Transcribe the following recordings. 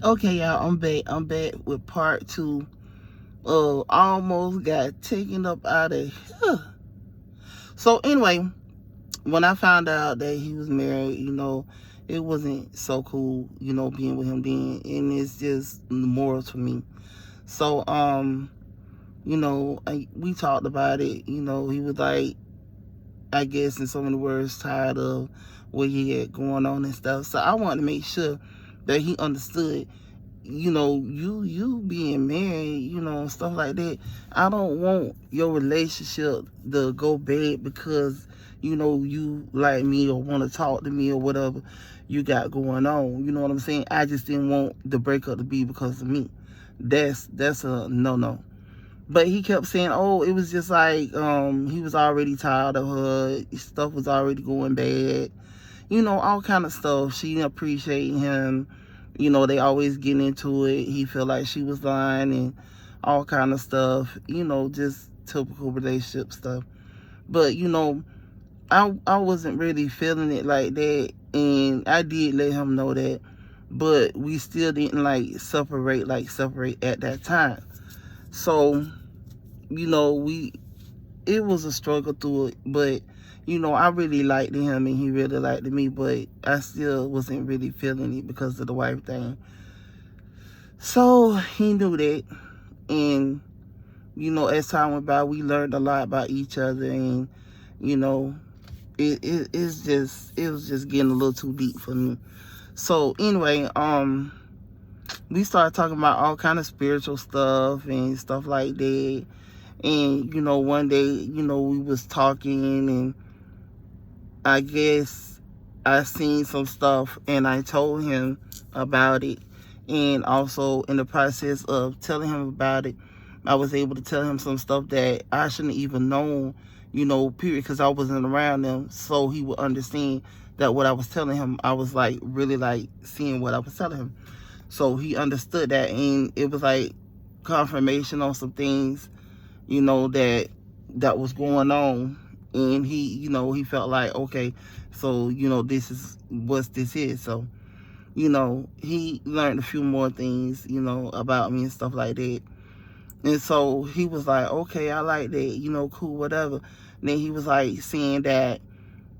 Okay, y'all, I'm back. I'm back with part two of almost got taken up out of here. So anyway, when I found out that he was married, it wasn't so cool, being with him then, and it's just the morals for me. So we talked about it. He was like, I guess in so many words, tired of what he had going on and stuff. So I wanted to make sure that he understood, you being married, and stuff like that. I don't want your relationship to go bad because, you like me or want to talk to me or whatever you got going on. You know what I'm saying? I just didn't want the breakup to be because of me. That's a no. But he kept saying, oh, it was just like, he was already tired of her. Stuff was already going bad. All kind of stuff. She didn't appreciate him. They always get into it. He felt like she was lying and all kind of stuff. Just typical relationship stuff. But, I wasn't really feeling it like that. And I did let him know that. But we still didn't separate at that time. So, it was a struggle through it, but I really liked him and he really liked me, but I still wasn't really feeling it because of the wife thing. So he knew that, and as time went by, we learned a lot about each other, and you know, it was just getting a little too deep for me. So anyway, we started talking about all kind of spiritual stuff and stuff like that. And, one day, we was talking, and I guess I seen some stuff and I told him about it. And also in the process of telling him about it, I was able to tell him some stuff that I shouldn't even known, period, because I wasn't around them. So he would understand that what I was telling him, I was really seeing what I was telling him. So he understood that, and it was confirmation on some things, that was going on. And he felt like, okay, so, this is what this is. So, he learned a few more things, about me and stuff like that. And so he was like, okay, I like that, cool, whatever. And then he was saying that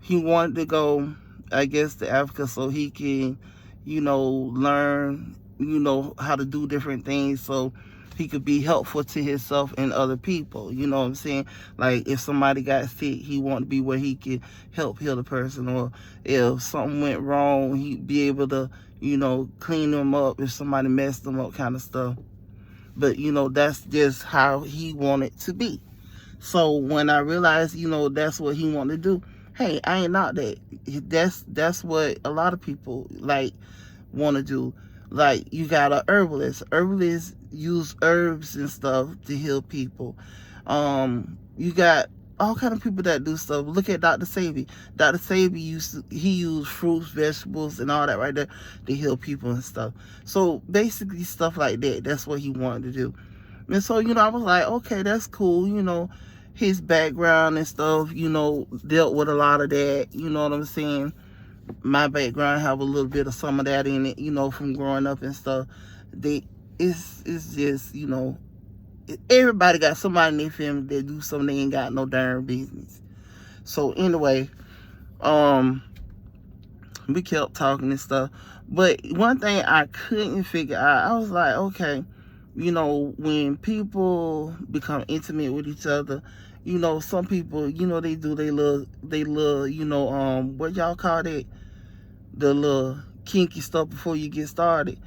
he wanted to go, I guess, to Africa so he can, learn, how to do different things so he could be helpful to himself and other people. You know what I'm saying? Like if somebody got sick, he wanted to be where he could help heal the person, or if something went wrong, he'd be able to, clean them up if somebody messed them up, kind of stuff. But that's just how he wanted to be. So when I realized, that's what he wanted to do, hey, I ain't not that. That's what a lot of people want to do. Like you got a herbalist. Herbalists use herbs and stuff to heal people. You got all kind of people that do stuff. Look at Dr. Sabi. Dr. Sabi used fruits, vegetables, and all that right there to heal people and stuff. So basically stuff like that. That's what he wanted to do. And so, I was like, okay, that's cool. His background and stuff, dealt with a lot of that. You know what I'm saying? My background have a little bit of some of that in it, from growing up and stuff. It's just, everybody got somebody in their family that do something they ain't got no darn business. So anyway, we kept talking and stuff. But one thing I couldn't figure out, I was like, okay, when people become intimate with each other, some people, they do they little, what y'all call it? The little kinky stuff before you get started.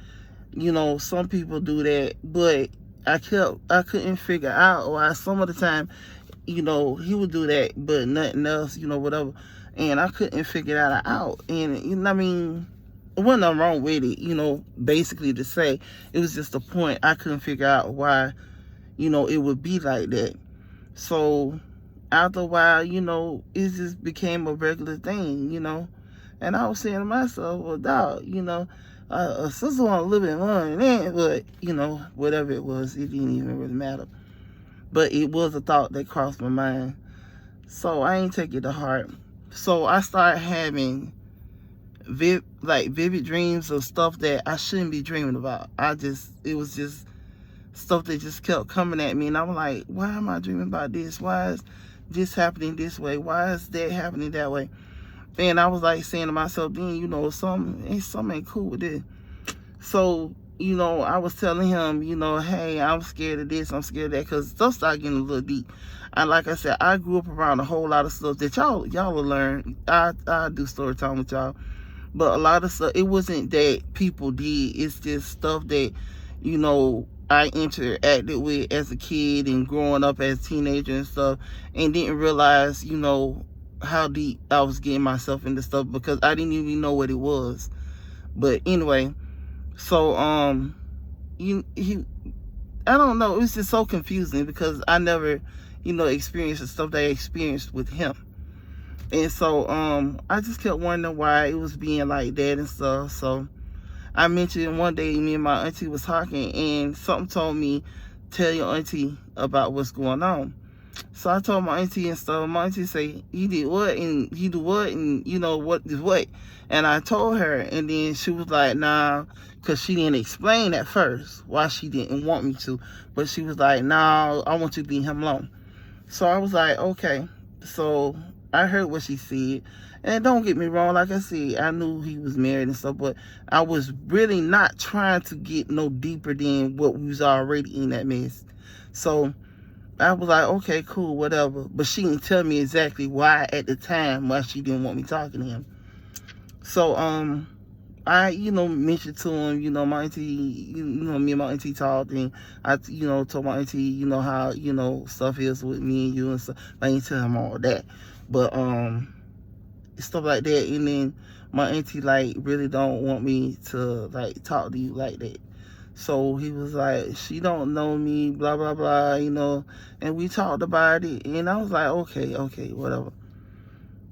Some people do that, but I couldn't figure out why some of the time, he would do that, but nothing else, whatever. And I couldn't figure that out. And, I mean, it wasn't nothing wrong with it, basically to say. It was just a point I couldn't figure out why, it would be like that. So, after a while, it just became a regular thing, And I was saying to myself, well, dog, a sister want a little bit more than that, but, whatever it was, it didn't even really matter. But it was a thought that crossed my mind. So I ain't take it to heart. So I started having vivid dreams of stuff that I shouldn't be dreaming about. It was just stuff that just kept coming at me, and I'm like, why am I dreaming about this? Why is this happening this way? Why is that happening that way? And I was like saying to myself, then, something ain't cool with this. So, I was telling him, hey, I'm scared of this, I'm scared of that, because stuff started getting a little deep. And like I said, I grew up around a whole lot of stuff that y'all will learn. I do story time with y'all. But a lot of stuff, it wasn't that people did. It's just stuff that, I interacted with as a kid and growing up as a teenager and stuff, and didn't realize, how deep I was getting myself into stuff because I didn't even know what it was. But anyway, so I don't know, it was just so confusing because I never, experienced the stuff that I experienced with him. And so I just kept wondering why it was being like that and stuff. So I mentioned one day me and my auntie was talking, and something told me, tell your auntie about what's going on. So I told my auntie and stuff. My auntie say, he did what? And he do what? And what is what? And I told her, and then she was like, nah, because she didn't explain at first why she didn't want me to. But she was like, nah, I want you to leave him alone. So I was like, okay. So I heard what she said. And don't get me wrong, like I said, I knew he was married and stuff, but I was really not trying to get no deeper than what we was already in that mess. So I was like, okay, cool, whatever. But she didn't tell me exactly why at the time, why she didn't want me talking to him. So I, mentioned to him, my auntie, me and my auntie talked, and I, told my auntie, how, stuff is with me and you and stuff. I didn't tell him all that. But stuff like that. And then my auntie really don't want me to talk to you like that. So he was like, she don't know me, blah blah blah, and we talked about it, and I was like, okay, whatever.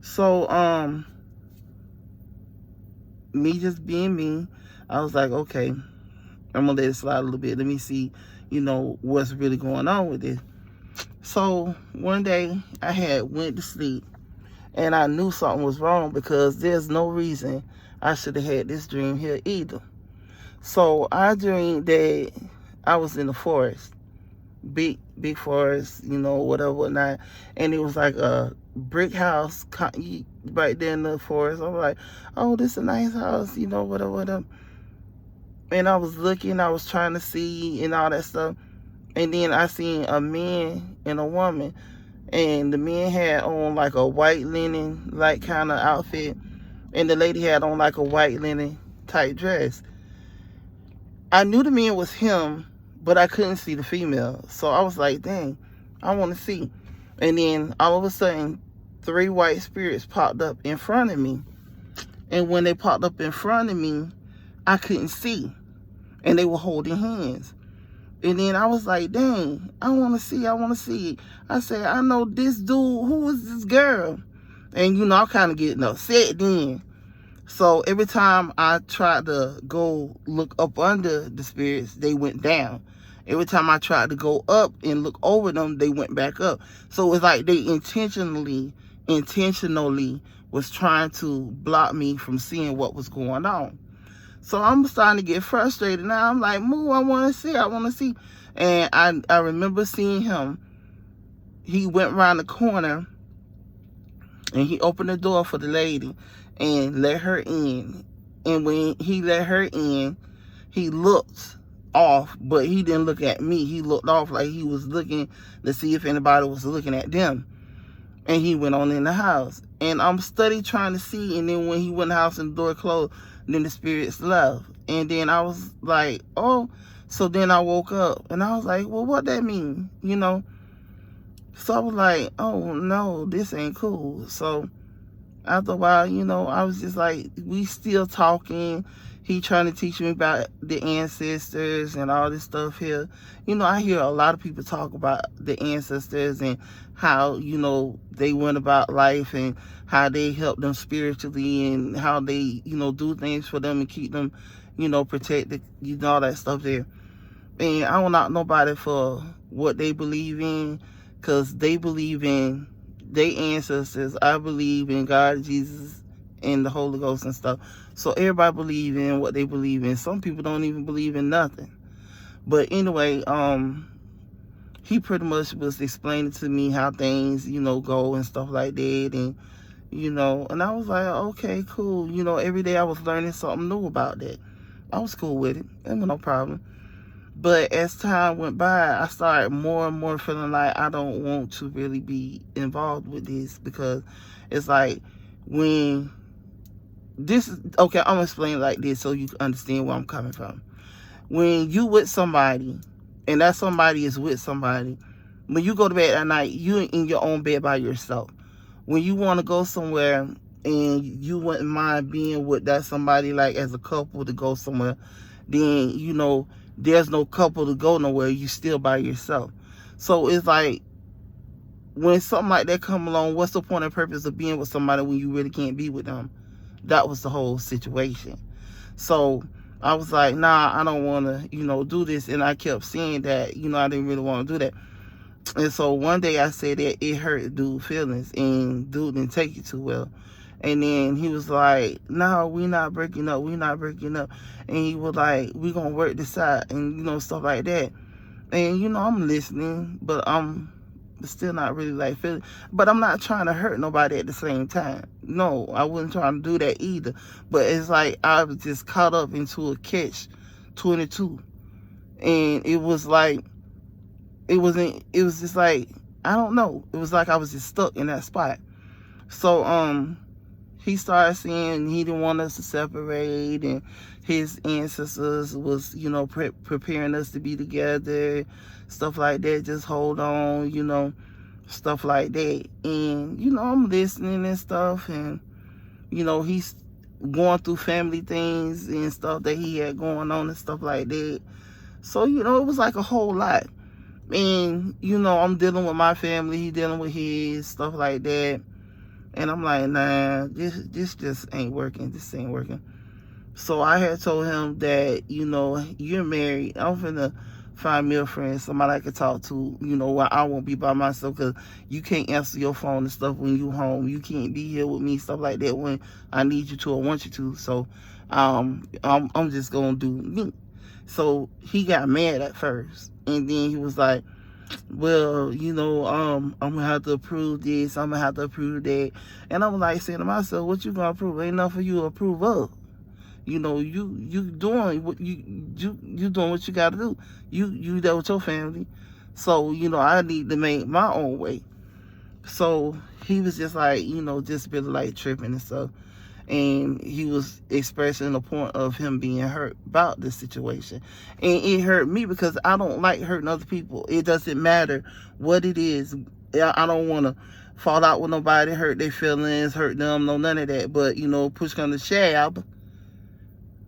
So me just being me, I was like, okay, I'm gonna let it slide a little bit, let me see what's really going on with this. So one day I had went to sleep, and I knew something was wrong because there's no reason I should have had this dream here either. So I dreamed that I was in the forest, big forest, whatnot, and it was like a brick house right there in the forest. I was like, oh, this is a nice house, whatever. And I was looking, I was trying to see and all that stuff, and then I seen a man and a woman. And the man had on like a white linen kind of outfit, and the lady had on like a white linen type dress. I knew the man was him, but I couldn't see the female. So I was like, dang, I want to see. And then all of a sudden, 3 white spirits popped up in front of me. And when they popped up in front of me, I couldn't see. And they were holding hands. And then I was like, dang, I want to see. I said, I know this dude. Who is this girl? And, I'm kind of getting upset then. So every time I tried to go look up under the spirits, they went down. Every time I tried to go up and look over them, they went back up. So it's like they intentionally was trying to block me from seeing what was going on. So I'm starting to get frustrated now. I'm like, Moo, I want to see. And I remember seeing him. He went around the corner and he opened the door for the lady and let her in. And when he let her in, he looked off, but he didn't look at me. He looked off like he was looking to see if anybody was looking at them. And he went on in the house. And I'm steady trying to see. And then when he went in the house and the door closed, then the spirits left. And then I was like, oh. So then I woke up and I was like, well, what that mean? So I was like, oh no, this ain't cool. So after a while, I was just like, we still talking. He trying to teach me about the ancestors and all this stuff here. I hear a lot of people talk about the ancestors and how, they went about life and how they help them spiritually and how they, do things for them and keep them, protected, all that stuff there. And I don't knock nobody for what they believe in, because they believe in their ancestors. I believe in God, Jesus, in the Holy Ghost and stuff. So everybody believe in what they believe in. Some people don't even believe in nothing. But anyway, he pretty much was explaining to me how things, go and stuff like that. And I was like, okay, cool. Every day I was learning something new about that. I was cool with it. It was no problem. But as time went by, I started more and more feeling like I don't want to really be involved with this, because it's like when this is, okay, I'm going to explain it like this so you can understand where I'm coming from. When you with somebody, and that somebody is with somebody, when you go to bed at night, you in your own bed by yourself. When you want to go somewhere and you wouldn't mind being with that somebody, like as a couple to go somewhere, then, there's no couple to go nowhere. You still by yourself. So it's like, when something like that come along, what's the point and purpose of being with somebody when you really can't be with them? That was the whole situation. So I was like, nah, I don't want to, do this. And I kept saying that, I didn't really want to do that. And so one day I said that it hurt dude's feelings, and dude didn't take it too well. And then he was like, no, we not breaking up. And he was like, we going to work this out, and, stuff like that. And, I'm listening, but I'm still not really like feeling. But I'm not trying to hurt nobody at the same time. No, I wasn't trying to do that either. But it's like I was just caught up into a catch-22. And it was like, it was just like, I don't know. It was like I was just stuck in that spot. So, he started saying he didn't want us to separate, and his ancestors was, preparing us to be together, stuff like that. Just hold on, stuff like that. And, I'm listening and stuff, and, he's going through family things and stuff that he had going on and stuff like that. So, it was like a whole lot. And, I'm dealing with my family, he dealing with his, stuff like that. And I'm like, nah, this just ain't working. This ain't working. So I had told him that, you're married. I'm finna find me a friend, somebody I can talk to, while I won't be by myself, because you can't answer your phone and stuff when you home. You can't be here with me, stuff like that, when I need you to or want you to. So I'm just going to do me. So he got mad at first. And then he was like, well, I'm gonna have to approve this, I'm gonna have to approve that. And I'm like saying to myself, what you gonna approve? Ain't nothing for you to approve of. You doing what you doing what you gotta do. You there with your family. So, I need to make my own way. So he was just like, just really like tripping and stuff. And he was expressing the point of him being hurt about this situation. And it hurt me, because I don't like hurting other people. It doesn't matter what it is. I don't want to fall out with nobody, hurt their feelings, hurt them, no, none of that. But, push come to shove,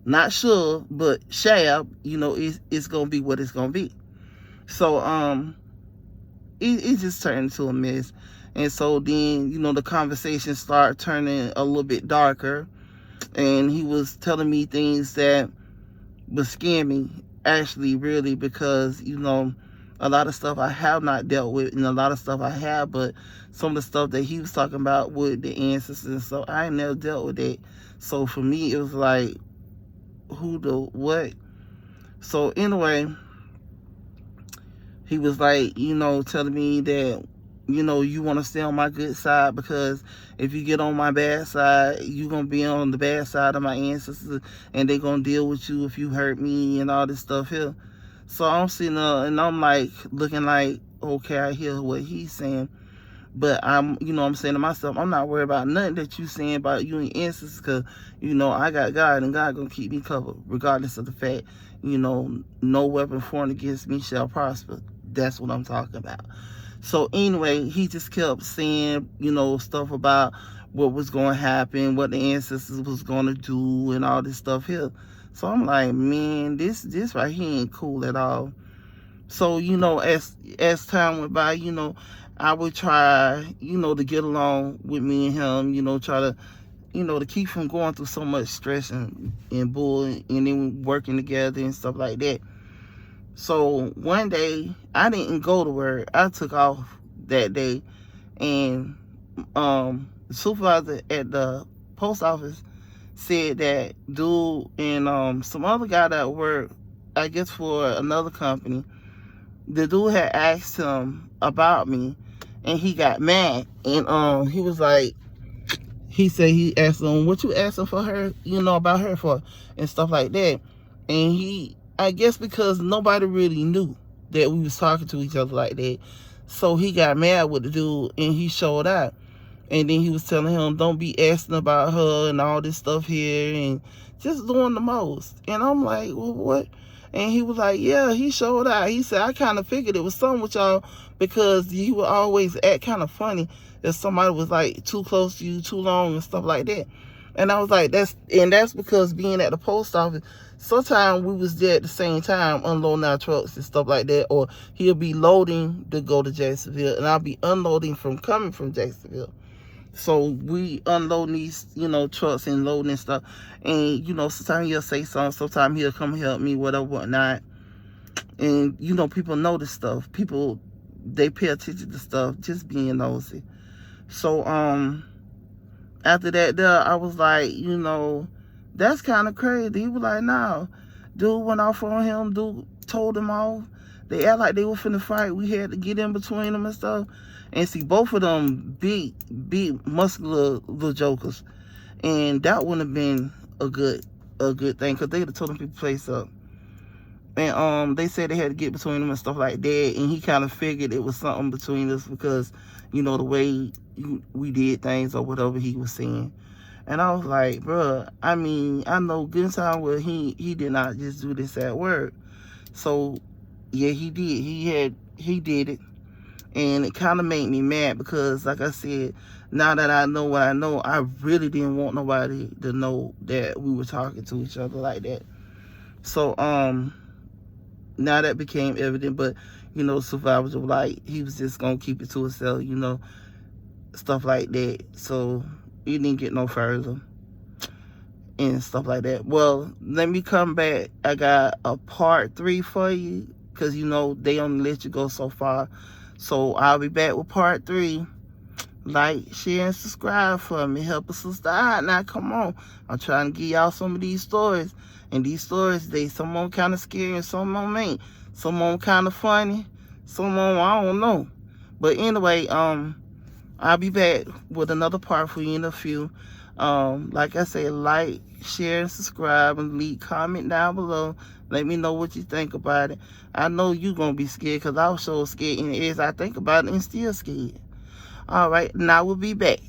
not sure, but shove, it's going to be what it's going to be. So, it just turned into a mess. And so then, the conversation started turning a little bit darker. And he was telling me things that was scaring me, actually, really, because, a lot of stuff I have not dealt with, and a lot of stuff I have, but some of the stuff that he was talking about with the ancestors, so I ain't never dealt with it. So for me, it was like, who the what? So anyway, he was like, telling me that, you want to stay on my good side, because if you get on my bad side, you're going to be on the bad side of my ancestors, and they're going to deal with you if you hurt me and all this stuff here. So I'm sitting there, and I'm like, looking like, okay, I hear what he's saying. But I'm saying to myself, I'm not worried about nothing that you saying about you and ancestors, because, I got God, and God going to keep me covered, regardless of the fact, no weapon formed against me shall prosper. That's what I'm talking about. So anyway, he just kept saying, stuff about what was going to happen, what the ancestors was going to do, and all this stuff here. So I'm like, man, this right here ain't cool at all. So, as time went by, I would try, to get along with me and him, try to, to keep from going through so much stress and bull, and then working together and stuff like that. So one day, I didn't go to work. I took off that day, and the supervisor at the post office said that dude and some other guy that worked, I guess, for another company, the dude had asked him about me, and he got mad, and he was like, he said he asked him, what you asking for her, about her for, and stuff like that. And he, I guess because nobody really knew that we was talking to each other like that, so he got mad with the dude and he showed out. And then he was telling him, don't be asking about her and all this stuff here, and just doing the most. And I'm like, well, what? And he was like, yeah, he showed out. He said, I kind of figured it was something with y'all because he would always act kind of funny if somebody was like too close to you too long and stuff like that. And I was like, that's because being at the post office, sometimes we was there at the same time unloading our trucks and stuff like that, or he'll be loading to go to Jacksonville and I'll be unloading from coming from Jacksonville. So we unloading these, trucks and loading and stuff. And, sometimes he'll say something, sometimes he'll come help me, whatever, whatnot. And, people notice stuff. People, they pay attention to stuff, just being nosy. So, after that, I was like, that's kind of crazy. He was like, no. Dude went off on him. Dude told him off. They act like they were finna fight. We had to get in between them and stuff. And see, both of them big, muscular little jokers. And that wouldn't have been a good thing, because they'd have told them people place up. And they said they had to get between them and stuff like that. And he kind of figured it was something between us because, the way we did things or whatever he was saying. And I was like, bruh, I know good time where he did not just do this at work. So, yeah, he did. He did it. And it kind of made me mad because, like I said, now that I know what I know, I really didn't want nobody to know that we were talking to each other like that. So, now that became evident, but, survivors were like, he was just going to keep it to himself, stuff like that. So, it didn't get no further and stuff like that. Well, let me come back. I got a part 3 for you because, they only let you go so far. So I'll be back with part 3. Like, share, and subscribe for me. Help a sister out. Now, come on. I'm trying to give y'all some of these stories. And these stories, some of them kind of scary and some of them ain't. Some of them kind of funny. Some of them, I don't know. But anyway, I'll be back with another part for you in a few. Like I said, like, share, and subscribe, and leave comment down below. Let me know what you think about it. I know you're going to be scared because I was so scared, and as I think about it, and still scared. All right, now we'll be back.